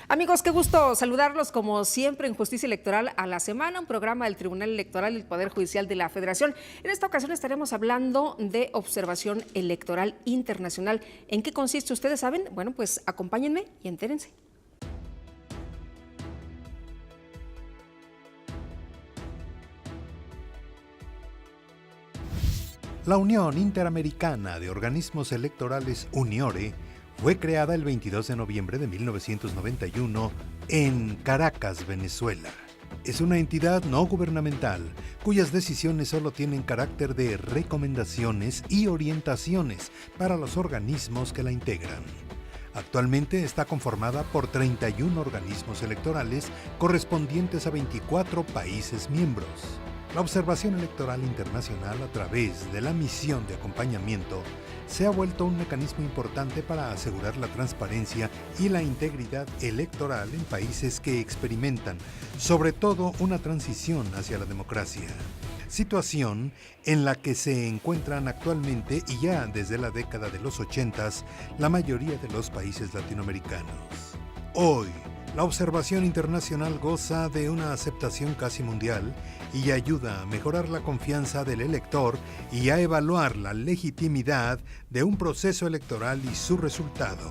Amigos, qué gusto saludarlos como siempre en Justicia Electoral a la Semana, un programa del Tribunal Electoral y el Poder Judicial de la Federación. En esta ocasión estaremos hablando de observación electoral internacional. ¿En qué consiste? ¿Ustedes saben? Bueno, pues acompáñenme y entérense. La Unión Interamericana de Organismos Electorales, UNIORE, fue creada el 22 de noviembre de 1991 en Caracas, Venezuela. Es una entidad no gubernamental cuyas decisiones solo tienen carácter de recomendaciones y orientaciones para los organismos que la integran. Actualmente está conformada por 31 organismos electorales correspondientes a 24 países miembros. La observación electoral internacional a través de la misión de acompañamiento se ha vuelto un mecanismo importante para asegurar la transparencia y la integridad electoral en países que experimentan, sobre todo, una transición hacia la democracia. Situación en la que se encuentran actualmente y ya desde la década de los 80s la mayoría de los países latinoamericanos. Hoy, la observación internacional goza de una aceptación casi mundial y ayuda a mejorar la confianza del elector y a evaluar la legitimidad de un proceso electoral y su resultado.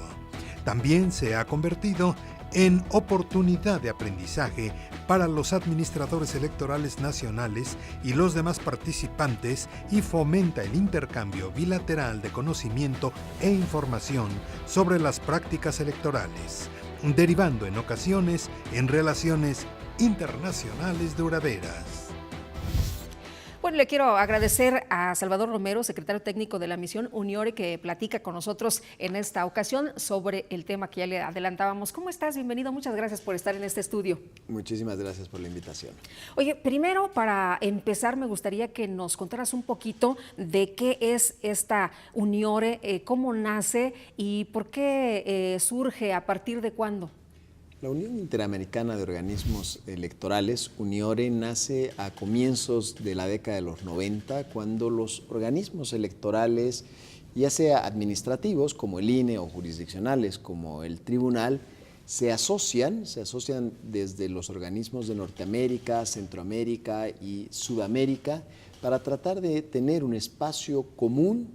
También se ha convertido en oportunidad de aprendizaje para los administradores electorales nacionales y los demás participantes y fomenta el intercambio bilateral de conocimiento e información sobre las prácticas electorales, derivando en ocasiones en relaciones internacionales duraderas. Bueno, le quiero agradecer a Salvador Romero, secretario técnico de la misión UNIORE, que platica con nosotros en esta ocasión sobre el tema que ya le adelantábamos. ¿Cómo estás? Bienvenido, muchas gracias por estar en este estudio. Muchísimas gracias por la invitación. Oye, primero, para empezar, me gustaría que nos contaras un poquito de qué es esta UNIORE, cómo nace y por qué surge, a partir de cuándo. La Unión Interamericana de Organismos Electorales, UNIORE, nace a comienzos de la década de los 90, cuando los organismos electorales, ya sea administrativos como el INE o jurisdiccionales como el tribunal, se asocian desde los organismos de Norteamérica, Centroamérica y Sudamérica para tratar de tener un espacio común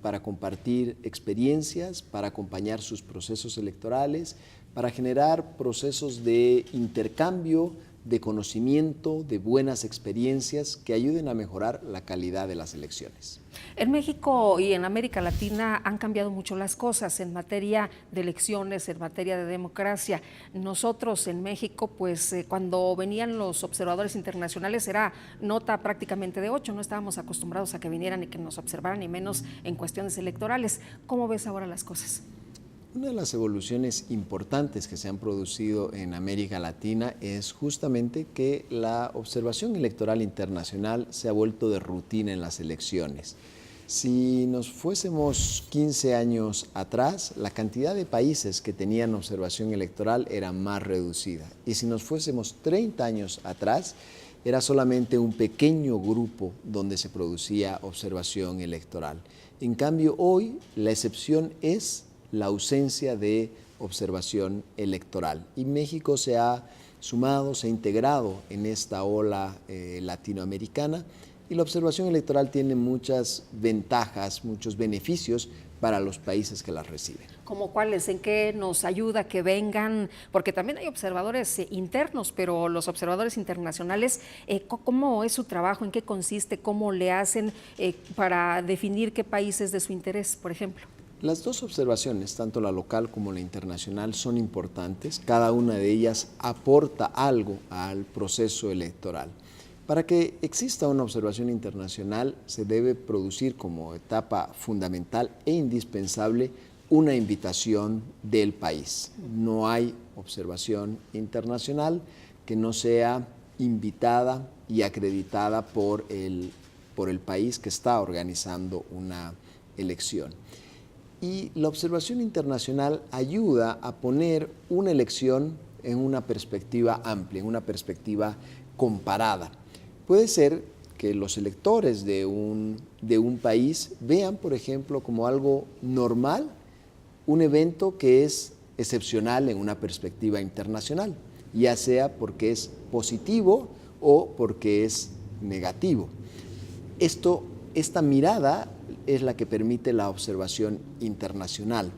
para compartir experiencias, para acompañar sus procesos electorales, para generar procesos de intercambio, de conocimiento, de buenas experiencias que ayuden a mejorar la calidad de las elecciones. En México y en América Latina han cambiado mucho las cosas en materia de elecciones, en materia de democracia. Nosotros en México, pues cuando venían los observadores internacionales era nota prácticamente de 8, no estábamos acostumbrados a que vinieran y que nos observaran, ni menos en cuestiones electorales. ¿Cómo ves ahora las cosas? Una de las evoluciones importantes que se han producido en América Latina es justamente que la observación electoral internacional se ha vuelto de rutina en las elecciones. Si nos fuésemos 15 años atrás, la cantidad de países que tenían observación electoral era más reducida. Y si nos fuésemos 30 años atrás, era solamente un pequeño grupo donde se producía observación electoral. En cambio, hoy la excepción es la ausencia de observación electoral. Y México se ha sumado, se ha integrado en esta ola latinoamericana y la observación electoral tiene muchas ventajas, muchos beneficios para los países que las reciben. ¿Cómo cuáles? ¿En qué nos ayuda que vengan? Porque también hay observadores internos, pero los observadores internacionales, ¿cómo es su trabajo? ¿En qué consiste? ¿Cómo le hacen para definir qué país es de su interés, por ejemplo? Las dos observaciones, tanto la local como la internacional, son importantes. Cada una de ellas aporta algo al proceso electoral. Para que exista una observación internacional, se debe producir como etapa fundamental e indispensable una invitación del país. No hay observación internacional que no sea invitada y acreditada por el país que está organizando una elección. Y la observación internacional ayuda a poner una elección en una perspectiva amplia, en una perspectiva comparada. Puede ser que los electores de un país vean, por ejemplo, como algo normal un evento que es excepcional en una perspectiva internacional, ya sea porque es positivo o porque es negativo. Esta mirada es la que permite la observación internacional.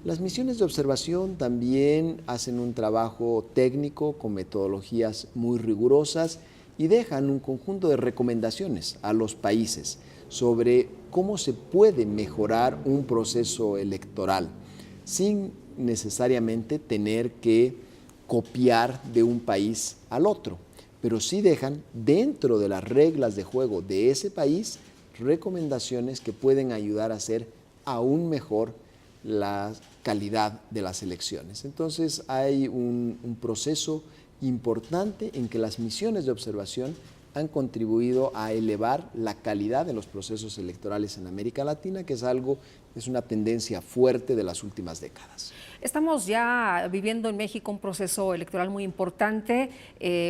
Las misiones de observación también hacen un trabajo técnico con metodologías muy rigurosas y dejan un conjunto de recomendaciones a los países sobre cómo se puede mejorar un proceso electoral sin necesariamente tener que copiar de un país al otro, pero sí dejan dentro de las reglas de juego de ese país recomendaciones que pueden ayudar a hacer aún mejor la calidad de las elecciones. Entonces hay un proceso importante en que las misiones de observación han contribuido a elevar la calidad de los procesos electorales en América Latina, que es una tendencia fuerte de las últimas décadas. Estamos ya viviendo en México un proceso electoral muy importante.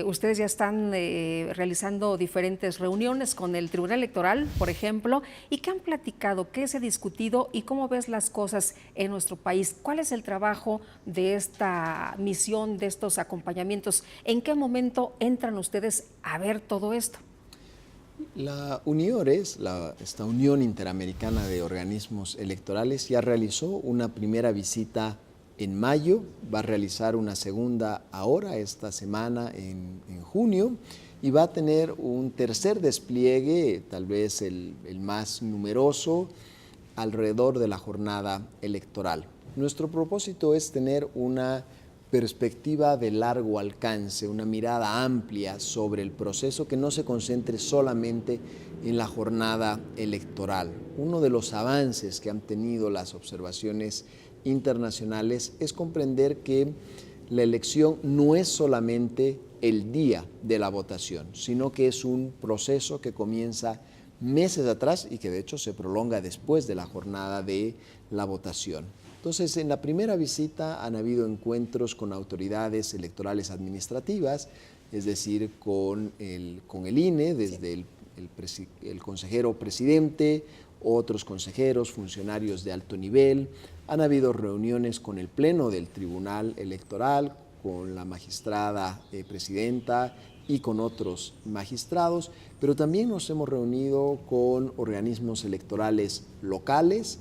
Ustedes ya están realizando diferentes reuniones con el Tribunal Electoral, por ejemplo. ¿Y qué han platicado? ¿Qué se ha discutido? ¿Y cómo ves las cosas en nuestro país? ¿Cuál es el trabajo de esta misión, de estos acompañamientos? ¿En qué momento entran ustedes a ver todo esto? La UNIORES, esta Unión Interamericana de Organismos Electorales, ya realizó una primera visita en mayo, va a realizar una segunda ahora, esta semana en junio, y va a tener un tercer despliegue, tal vez el más numeroso, alrededor de la jornada electoral. Nuestro propósito es tener una perspectiva de largo alcance, una mirada amplia sobre el proceso que no se concentre solamente en la jornada electoral. Uno de los avances que han tenido las observaciones internacionales es comprender que la elección no es solamente el día de la votación, sino que es un proceso que comienza meses atrás y que de hecho se prolonga después de la jornada de la votación. Entonces, en la primera visita han habido encuentros con autoridades electorales administrativas, es decir, con el INE, desde el consejero presidente, otros consejeros, funcionarios de alto nivel. Han habido reuniones con el Pleno del Tribunal Electoral, con la magistrada presidenta y con otros magistrados, pero también nos hemos reunido con organismos electorales locales.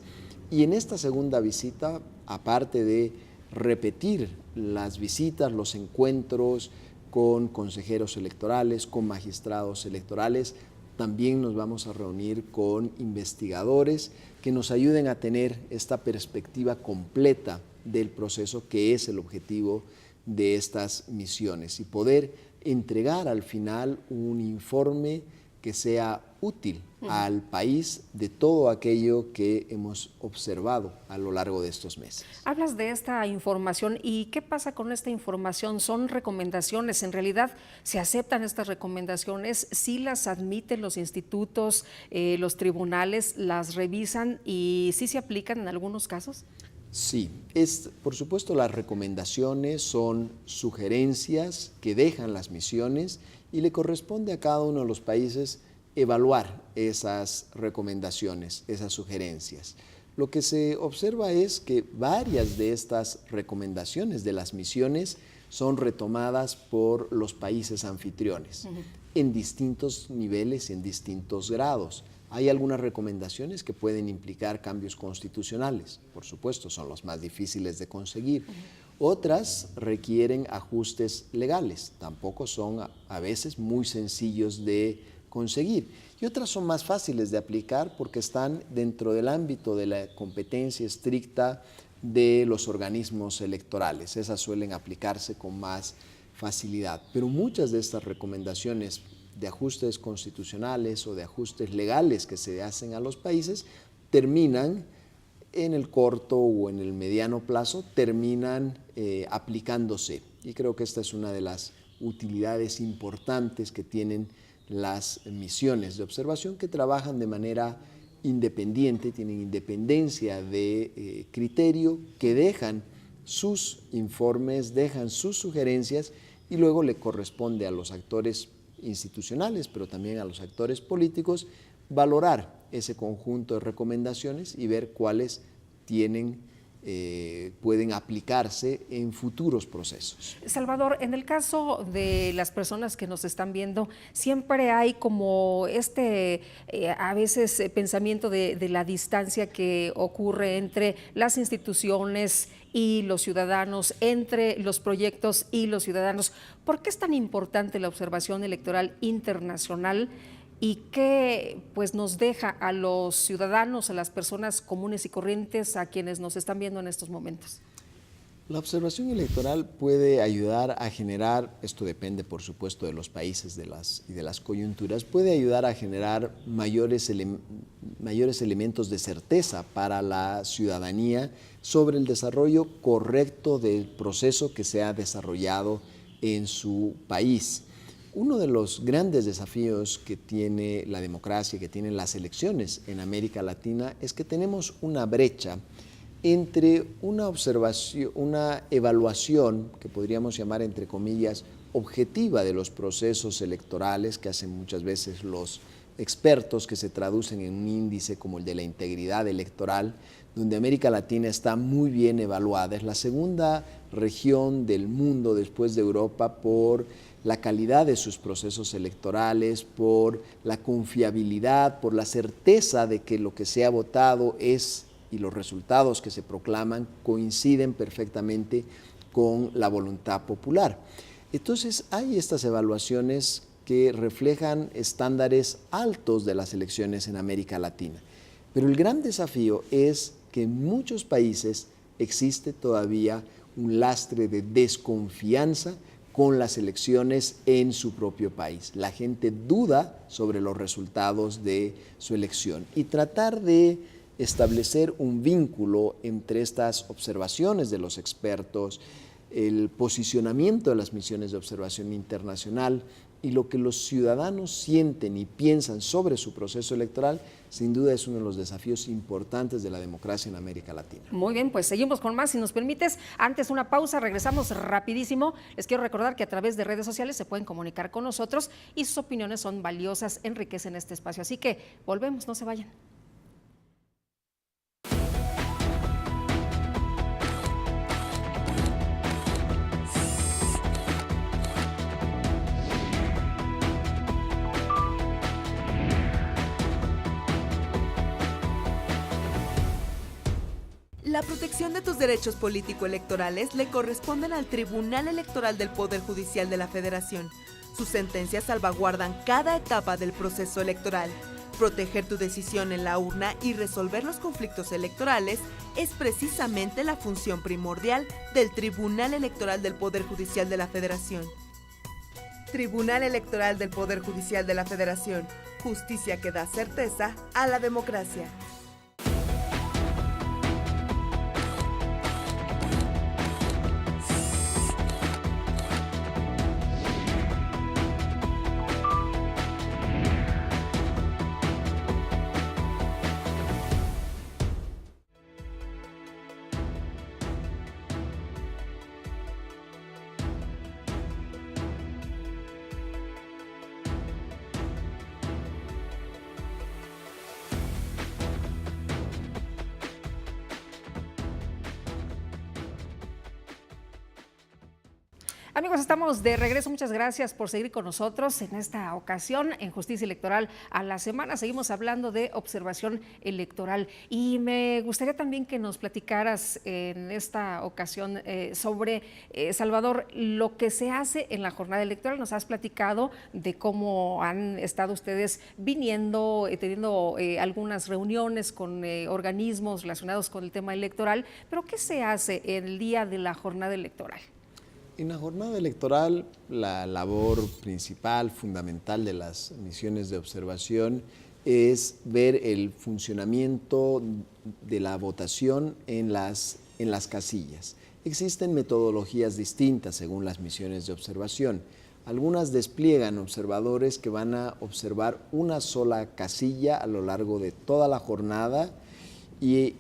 Y en esta segunda visita, aparte de repetir las visitas, los encuentros con consejeros electorales, con magistrados electorales, también nos vamos a reunir con investigadores que nos ayuden a tener esta perspectiva completa del proceso, que es el objetivo de estas misiones, y poder entregar al final un informe que sea útil al país de todo aquello que hemos observado a lo largo de estos meses. Hablas de esta información y ¿qué pasa con esta información? ¿Son recomendaciones? ¿En realidad se aceptan estas recomendaciones? ¿Sí las admiten los institutos, los tribunales, las revisan y sí se aplican en algunos casos? Sí, por supuesto las recomendaciones son sugerencias que dejan las misiones y le corresponde a cada uno de los países evaluar esas recomendaciones, esas sugerencias. Lo que se observa es que varias de estas recomendaciones de las misiones son retomadas por los países anfitriones en distintos niveles y en distintos grados. Hay algunas recomendaciones que pueden implicar cambios constitucionales, por supuesto, son los más difíciles de conseguir. Otras requieren ajustes legales, tampoco son a veces muy sencillos de conseguir. Y otras son más fáciles de aplicar porque están dentro del ámbito de la competencia estricta de los organismos electorales. Esas suelen aplicarse con más facilidad. Pero muchas de estas recomendaciones de ajustes constitucionales o de ajustes legales que se hacen a los países terminan en el corto o en el mediano plazo, terminan aplicándose. Y creo que esta es una de las utilidades importantes que tienen las misiones de observación, que trabajan de manera independiente, tienen independencia de criterio, que dejan sus informes, dejan sus sugerencias y luego le corresponde a los actores institucionales, pero también a los actores políticos, valorar ese conjunto de recomendaciones y ver cuáles tienen pueden aplicarse en futuros procesos. Salvador, en el caso de las personas que nos están viendo, siempre hay como a veces pensamiento de la distancia que ocurre entre las instituciones y los ciudadanos, entre los proyectos y los ciudadanos. ¿Por qué es tan importante la observación electoral internacional? ¿Y qué pues, nos deja a los ciudadanos, a las personas comunes y corrientes, a quienes nos están viendo en estos momentos? La observación electoral puede ayudar a generar, esto depende por supuesto de los países y de las coyunturas, puede ayudar a generar mayores elementos de certeza para la ciudadanía sobre el desarrollo correcto del proceso que se ha desarrollado en su país. Uno de los grandes desafíos que tiene la democracia, que tienen las elecciones en América Latina, es que tenemos una brecha entre una evaluación, que podríamos llamar entre comillas, objetiva de los procesos electorales que hacen muchas veces los expertos, que se traducen en un índice como el de la integridad electoral, donde América Latina está muy bien evaluada. Es la segunda región del mundo después de Europa por la calidad de sus procesos electorales, por la confiabilidad, por la certeza de que lo que se ha votado es y los resultados que se proclaman coinciden perfectamente con la voluntad popular. Entonces hay estas evaluaciones que reflejan estándares altos de las elecciones en América Latina. Pero el gran desafío es que en muchos países existe todavía un lastre de desconfianza con las elecciones en su propio país. La gente duda sobre los resultados de su elección y tratar de establecer un vínculo entre estas observaciones de los expertos, el posicionamiento de las misiones de observación internacional y lo que los ciudadanos sienten y piensan sobre su proceso electoral, sin duda es uno de los desafíos importantes de la democracia en América Latina. Muy bien, pues seguimos con más, si nos permites. Antes una pausa, regresamos rapidísimo. Les quiero recordar que a través de redes sociales se pueden comunicar con nosotros y sus opiniones son valiosas, enriquecen este espacio. Así que volvemos, no se vayan. La protección de tus derechos político-electorales le corresponden al Tribunal Electoral del Poder Judicial de la Federación. Sus sentencias salvaguardan cada etapa del proceso electoral. Proteger tu decisión en la urna y resolver los conflictos electorales es precisamente la función primordial del Tribunal Electoral del Poder Judicial de la Federación. Tribunal Electoral del Poder Judicial de la Federación. Justicia que da certeza a la democracia. Amigos, estamos de regreso. Muchas gracias por seguir con nosotros en esta ocasión en Justicia Electoral a la Semana. Seguimos hablando de observación electoral y me gustaría también que nos platicaras en esta ocasión sobre, Salvador, lo que se hace en la jornada electoral. Nos has platicado de cómo han estado ustedes viniendo, teniendo algunas reuniones con organismos relacionados con el tema electoral, pero ¿qué se hace el día de la jornada electoral? En la jornada electoral, la labor principal, fundamental de las misiones de observación es ver el funcionamiento de la votación en las casillas. Existen metodologías distintas según las misiones de observación. Algunas despliegan observadores que van a observar una sola casilla a lo largo de toda la jornada y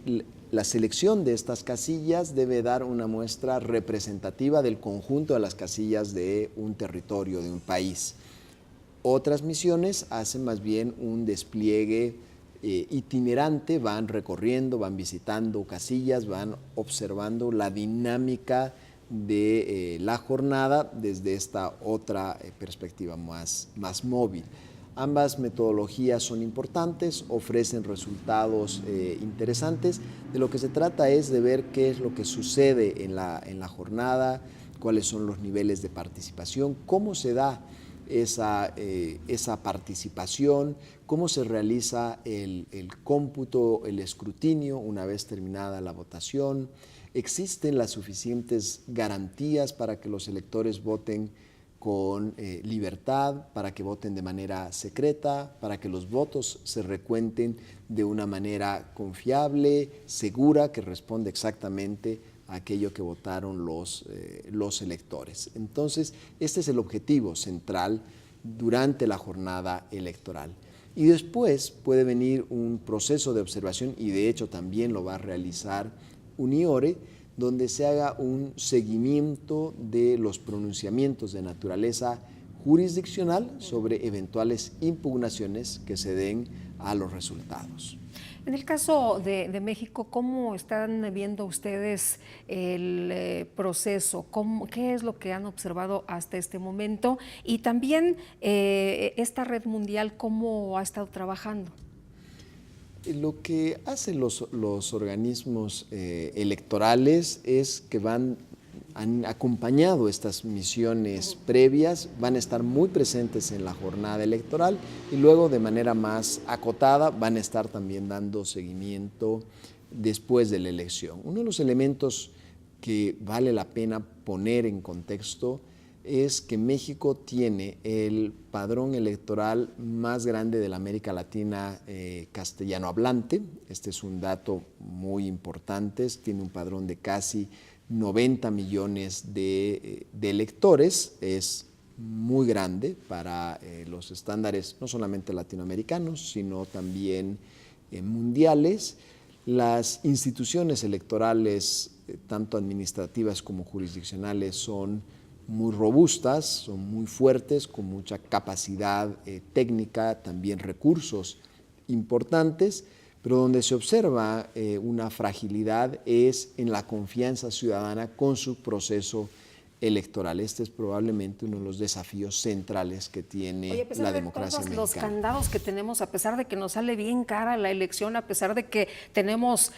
la selección de estas casillas debe dar una muestra representativa del conjunto de las casillas de un territorio, de un país. Otras misiones hacen más bien un despliegue itinerante, van recorriendo, van visitando casillas, van observando la dinámica de la jornada desde esta otra perspectiva más móvil. Ambas metodologías son importantes, ofrecen resultados interesantes. De lo que se trata es de ver qué es lo que sucede en la jornada, cuáles son los niveles de participación, cómo se da esa participación, cómo se realiza el cómputo, el escrutinio una vez terminada la votación. ¿Existen las suficientes garantías para que los electores voten con libertad, para que voten de manera secreta, para que los votos se recuenten de una manera confiable, segura, que responde exactamente a aquello que votaron los electores? Entonces, este es el objetivo central durante la jornada electoral. Y después puede venir un proceso de observación, y de hecho también lo va a realizar Uniore, donde se haga un seguimiento de los pronunciamientos de naturaleza jurisdiccional sobre eventuales impugnaciones que se den a los resultados. En el caso de México, ¿cómo están viendo ustedes el proceso? ¿Qué es lo que han observado hasta este momento? Y también esta red mundial, ¿cómo ha estado trabajando? Lo que hacen los organismos electorales es que han acompañado estas misiones previas, van a estar muy presentes en la jornada electoral y luego de manera más acotada van a estar también dando seguimiento después de la elección. Uno de los elementos que vale la pena poner en contexto es que México tiene el padrón electoral más grande de la América Latina castellano hablante. Este es un dato muy importante. Tiene un padrón de casi 90 millones de electores. Es muy grande para los estándares no solamente latinoamericanos, sino también mundiales. Las instituciones electorales, tanto administrativas como jurisdiccionales, son muy robustas, son muy fuertes, con mucha capacidad técnica, también recursos importantes, pero donde se observa una fragilidad es en la confianza ciudadana con su proceso electoral. Este es probablemente uno de los desafíos centrales que tiene la democracia mexicana. Los candados que tenemos, a pesar de que nos sale bien cara la elección, a pesar de que tenemos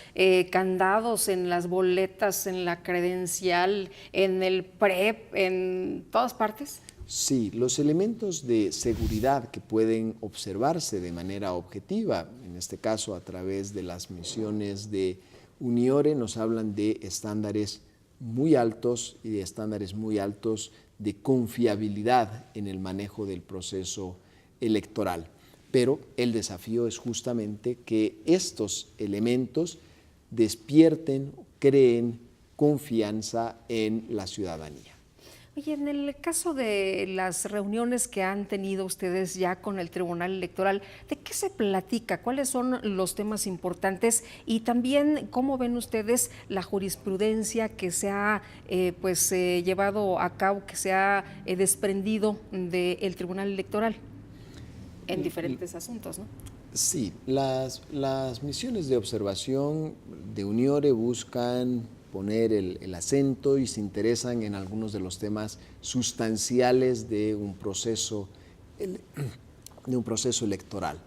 candados en las boletas, en la credencial, en el PREP, en todas partes. Sí, los elementos de seguridad que pueden observarse de manera objetiva, en este caso a través de las misiones de Uniore, nos hablan de estándares muy altos y de estándares muy altos de confiabilidad en el manejo del proceso electoral. Pero el desafío es justamente que estos elementos despierten, creen confianza en la ciudadanía. Oye, en el caso de las reuniones que han tenido ustedes ya con el Tribunal Electoral, ¿de qué se platica? ¿Cuáles son los temas importantes? Y también, ¿cómo ven ustedes la jurisprudencia que se ha llevado a cabo, que se ha desprendido del Tribunal Electoral en diferentes asuntos, ¿no? Sí, las misiones de observación de Uniore buscan poner el acento y se interesan en algunos de los temas sustanciales de un proceso electoral.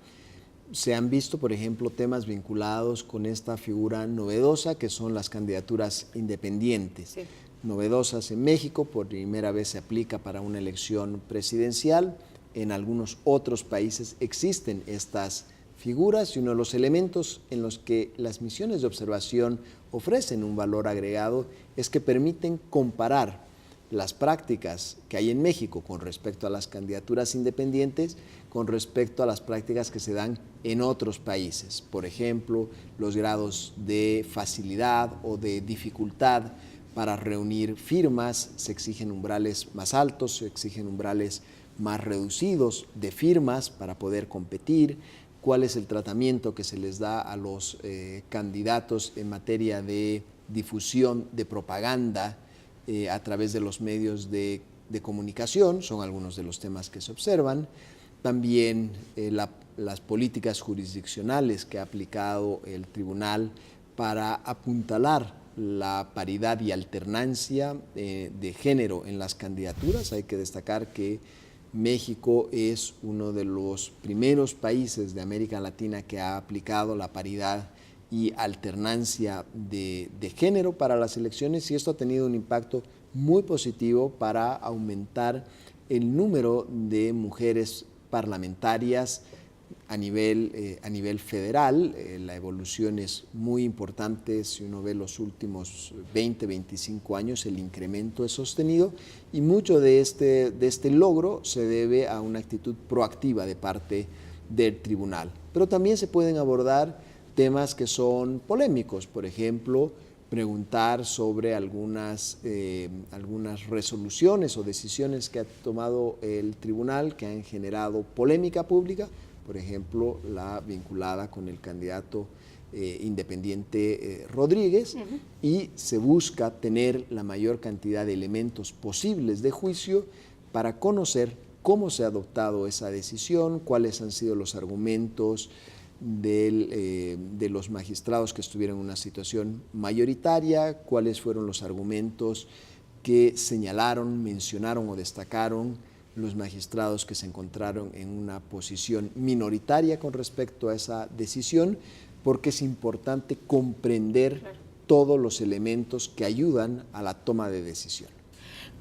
Se han visto, por ejemplo, temas vinculados con esta figura novedosa que son las candidaturas independientes. Sí. Novedosas en México, por primera vez se aplica para una elección presidencial. En algunos otros países existen estas figuras y uno de los elementos en los que las misiones de observación ofrecen un valor agregado es que permiten comparar las prácticas que hay en México con respecto a las candidaturas independientes con respecto a las prácticas que se dan en otros países. Por ejemplo, los grados de facilidad o de dificultad para reunir firmas, se exigen umbrales más altos, se exigen umbrales más reducidos de firmas para poder competir, cuál es el tratamiento que se les da a los candidatos en materia de difusión de propaganda a través de los medios de comunicación, son algunos de los temas que se observan. También la las políticas jurisdiccionales que ha aplicado el tribunal para apuntalar la paridad y alternancia de género en las candidaturas. Hay que destacar que México es uno de los primeros países de América Latina que ha aplicado la paridad y alternancia de género para las elecciones, y esto ha tenido un impacto muy positivo para aumentar el número de mujeres parlamentarias a nivel federal. La evolución es muy importante. Si uno ve los últimos 20, 25 años, el incremento es sostenido, y mucho de este logro se debe a una actitud proactiva de parte del tribunal. Pero también se pueden abordar temas que son polémicos, por ejemplo, preguntar sobre algunas resoluciones o decisiones que ha tomado el tribunal que han generado polémica pública, por ejemplo, la vinculada con el candidato independiente Rodríguez, y se busca tener la mayor cantidad de elementos posibles de juicio para conocer cómo se ha adoptado esa decisión, cuáles han sido los argumentos de los magistrados que estuvieron en una situación mayoritaria, cuáles fueron los argumentos que señalaron, mencionaron o destacaron los magistrados que se encontraron en una posición minoritaria con respecto a esa decisión, porque es importante comprender todos los elementos que ayudan a la toma de decisión.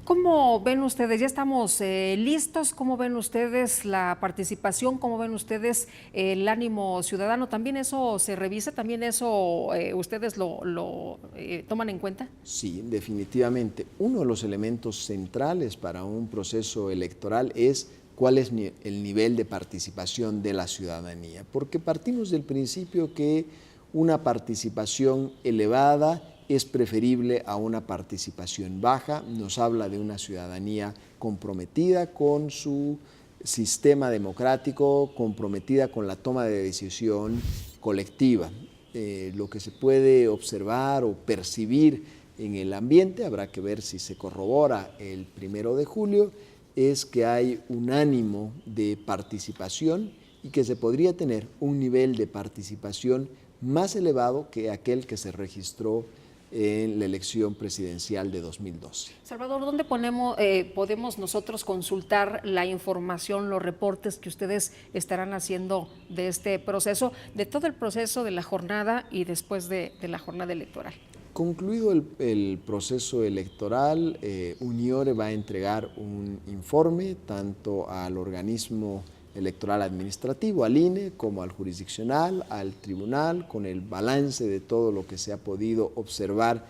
¿Cómo ven ustedes? ¿Ya estamos listos? ¿Cómo ven ustedes la participación? ¿Cómo ven ustedes el ánimo ciudadano? ¿También eso se revisa? ¿También eso ustedes lo toman en cuenta? Sí, definitivamente. Uno de los elementos centrales para un proceso electoral es cuál es el nivel de participación de la ciudadanía, porque partimos del principio que una participación elevada es preferible a una participación baja. Nos habla de una ciudadanía comprometida con su sistema democrático, comprometida con la toma de decisión colectiva. Lo que se puede observar o percibir en el ambiente, habrá que ver si se corrobora el 1 de julio, es que hay un ánimo de participación y que se podría tener un nivel de participación más elevado que aquel que se registró en la elección presidencial de 2012. Salvador, ¿dónde podemos nosotros consultar la información, los reportes que ustedes estarán haciendo de este proceso, de todo el proceso de la jornada y después de la jornada electoral? Concluido el proceso electoral, Uniore va a entregar un informe tanto al organismo electoral administrativo, al INE, como al jurisdiccional, al tribunal, con el balance de todo lo que se ha podido observar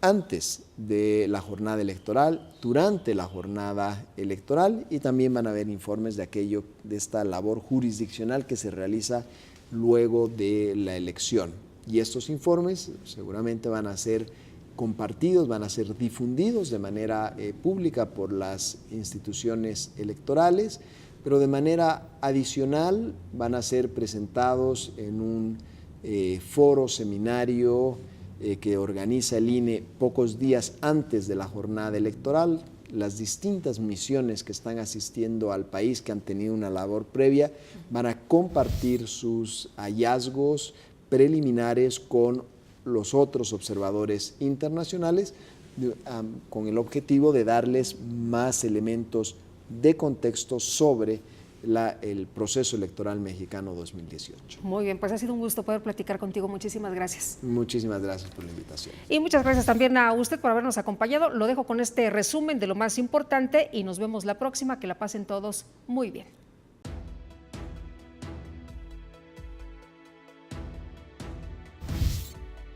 antes de la jornada electoral, durante la jornada electoral, y también van a haber informes de esta labor jurisdiccional que se realiza luego de la elección. Y estos informes seguramente van a ser compartidos, van a ser difundidos de manera pública por las instituciones electorales, pero de manera adicional van a ser presentados en un foro, seminario que organiza el INE pocos días antes de la jornada electoral. Las distintas misiones que están asistiendo al país, que han tenido una labor previa, van a compartir sus hallazgos preliminares con los otros observadores internacionales, con el objetivo de darles más elementos de contexto sobre el proceso electoral mexicano 2018. Muy bien, pues ha sido un gusto poder platicar contigo. Muchísimas gracias. Muchísimas gracias por la invitación. Y muchas gracias también a usted por habernos acompañado. Lo dejo con este resumen de lo más importante y nos vemos la próxima. Que la pasen todos muy bien.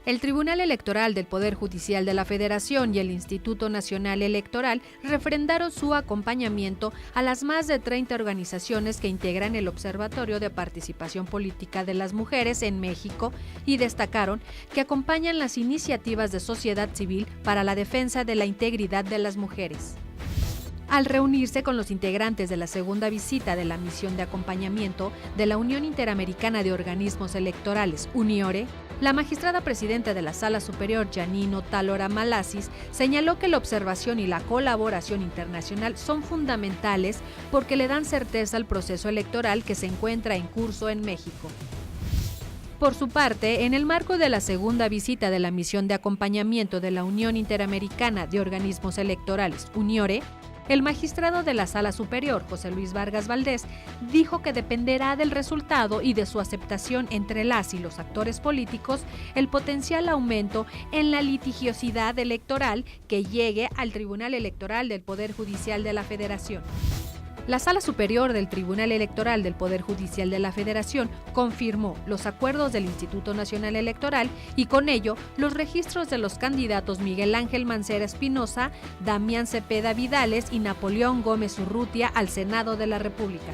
El Tribunal Electoral del Poder Judicial de la Federación y el Instituto Nacional Electoral refrendaron su acompañamiento a las más de 30 organizaciones que integran el Observatorio de Participación Política de las Mujeres en México y destacaron que acompañan las iniciativas de sociedad civil para la defensa de la integridad de las mujeres. al reunirse con los integrantes de la segunda visita de la misión de acompañamiento de la Unión Interamericana de Organismos Electorales, UNIORE, la magistrada presidenta de la Sala Superior, Janine Otalora Malasis, señaló que la observación y la colaboración internacional son fundamentales porque le dan certeza al proceso electoral que se encuentra en curso en México. Por su parte, en el marco de la segunda visita de la misión de acompañamiento de la Unión Interamericana de Organismos Electorales, UNIORE, el magistrado de la Sala Superior, José Luis Vargas Valdés, dijo que dependerá del resultado y de su aceptación entre las y los actores políticos el potencial aumento en la litigiosidad electoral que llegue al Tribunal Electoral del Poder Judicial de la Federación. La Sala Superior del Tribunal Electoral del Poder Judicial de la Federación confirmó los acuerdos del Instituto Nacional Electoral y con ello los registros de los candidatos Miguel Ángel Mancera Espinosa, Damián Cepeda Vidales y Napoleón Gómez Urrutia al Senado de la República.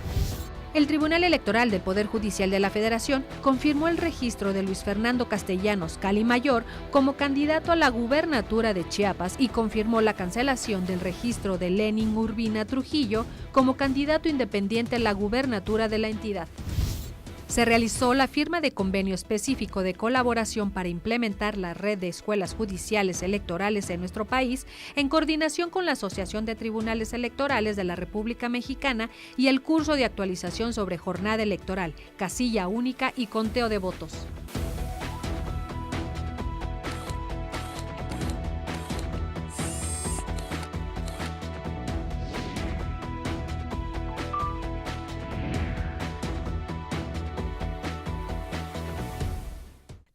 El Tribunal Electoral del Poder Judicial de la Federación confirmó el registro de Luis Fernando Castellanos Cali Mayor como candidato a la gubernatura de Chiapas y confirmó la cancelación del registro de Lenin Urbina Trujillo como candidato independiente a la gubernatura de la entidad. Se realizó la firma de convenio específico de colaboración para implementar la red de escuelas judiciales electorales en nuestro país, en coordinación con la Asociación de Tribunales Electorales de la República Mexicana y el curso de actualización sobre jornada electoral, casilla única y conteo de votos.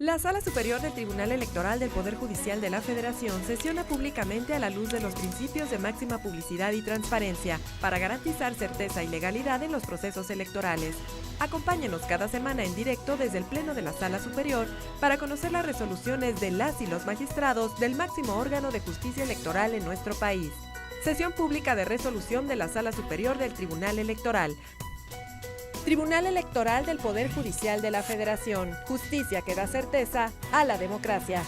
La Sala Superior del Tribunal Electoral del Poder Judicial de la Federación sesiona públicamente a la luz de los principios de máxima publicidad y transparencia para garantizar certeza y legalidad en los procesos electorales. Acompáñenos cada semana en directo desde el Pleno de la Sala Superior para conocer las resoluciones de las y los magistrados del máximo órgano de justicia electoral en nuestro país. Sesión pública de resolución de la Sala Superior del Tribunal Electoral. Tribunal Electoral del Poder Judicial de la Federación. Justicia que da certeza a la democracia.